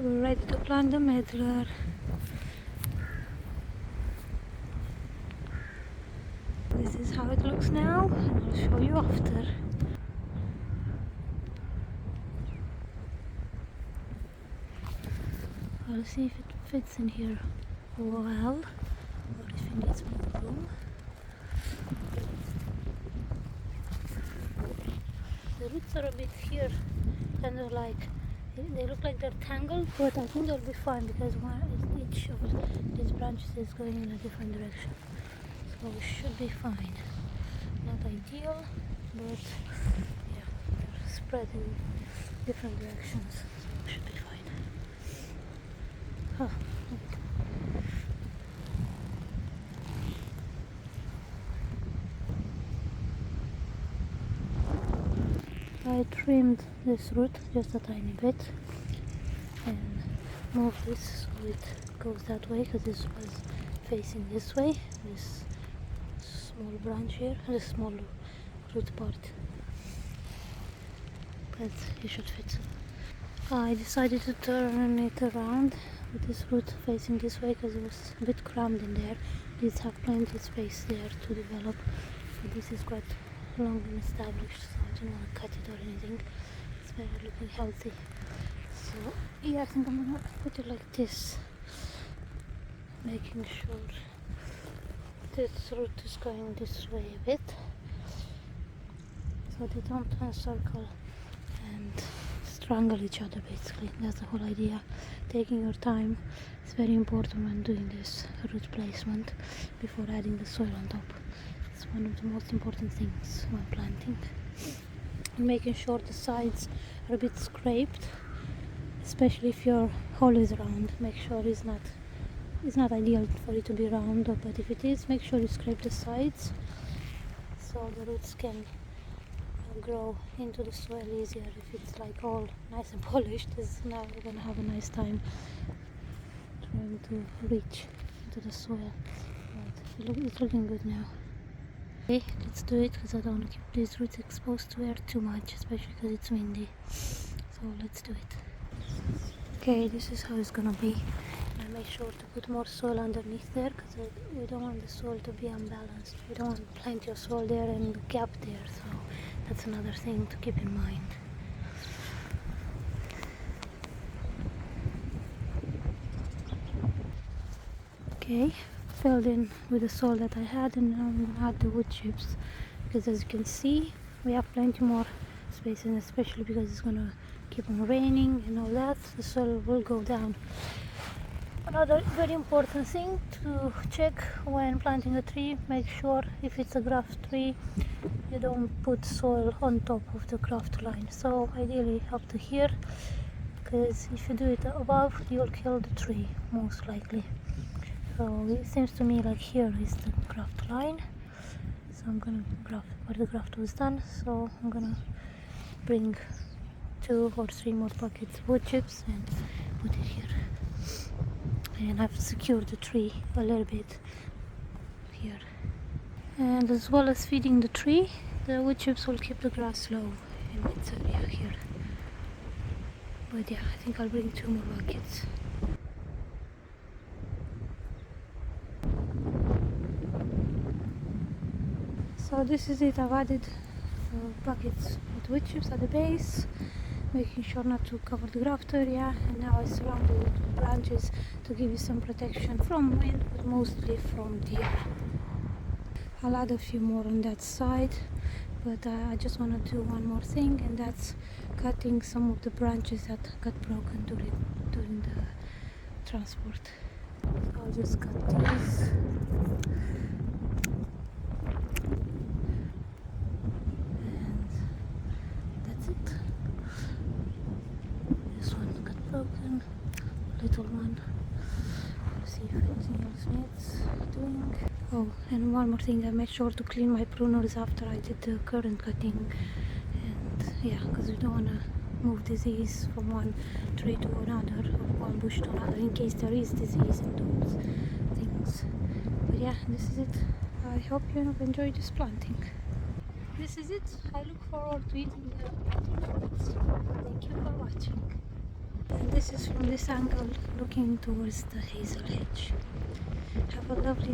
we're ready to plant the medlar. This is how it looks now, and I'll show you after. I'll see if it fits in here well, or if it needs more room. The roots are a bit here, kind of like, they look like they're tangled, but I think they'll be fine because each of these branches is going in a different direction. So we should be fine. Not ideal, but yeah, they're spread in different directions, so we should be fine. Oh, I trimmed this root just a tiny bit and moved this so it goes that way, because this was facing this way, this small branch here, this small root part, but it should fit. I decided to turn it around with this root facing this way because it was a bit crammed in there. These have plenty of space there to develop, but this is quite long and established, so I don't want to cut it or anything. It's very looking healthy. So yeah, I think I'm gonna put it like this, making sure this root is going this way a bit, so they don't encircle and strangle each other. Basically, that's the whole idea. Taking your time is very important when doing this root placement before adding the soil on top. It's one of the most important things when planting. And making sure the sides are a bit scraped, especially if your hole is round. Make sure it's not ideal for it to be round, but if it is, make sure you scrape the sides so the roots can grow into the soil easier. If it's like all nice and polished, now we're gonna have a nice time trying to reach into the soil. But it's looking good now. Okay, let's do it, because I don't want to keep these roots exposed to air too much, especially because it's windy. So let's do it. Okay, this is how it's gonna be. I make sure to put more soil underneath there, because we don't want the soil to be unbalanced. We don't want plenty of soil there and a gap there, so that's another thing to keep in mind. Okay, filled in with the soil that I had, and now I'm gonna add the wood chips, because as you can see we have plenty more space, and especially because it's gonna keep on raining and all that, the soil will go down. Another very important thing to check when planting a tree, make sure if it's a graft tree you don't put soil on top of the graft line, so ideally up to here, because if you do it above you'll kill the tree most likely. So it seems to me like here is the graft line, so I'm gonna graft where the graft was done. So I'm gonna bring 2 or 3 more buckets of wood chips and put it here, and I've secured the tree a little bit here. And as well as feeding the tree, the wood chips will keep the grass low in its area here. But yeah, I think I'll bring 2 more buckets. So this is it. I've added buckets with wood chips at the base, making sure not to cover the graft area, and now I surround it with branches to give you some protection from wind, but mostly from deer. I'll add a few more on that side, but I just want to do one more thing, and that's cutting some of the branches that got broken during the transport. So I'll just cut these. Broken, little one. Let's see if anything else needs doing. Oh, and one more thing, I made sure to clean my pruners after I did the current cutting, and yeah, because we don't want to move disease from one tree to another, or one bush to another, in case there is disease in those things. But yeah, this is it. I hope you have enjoyed this planting. This is it. I look forward to eating the planting fruits. Thank you for watching. And this this is from this angle looking towards the hazel hedge. Have a lovely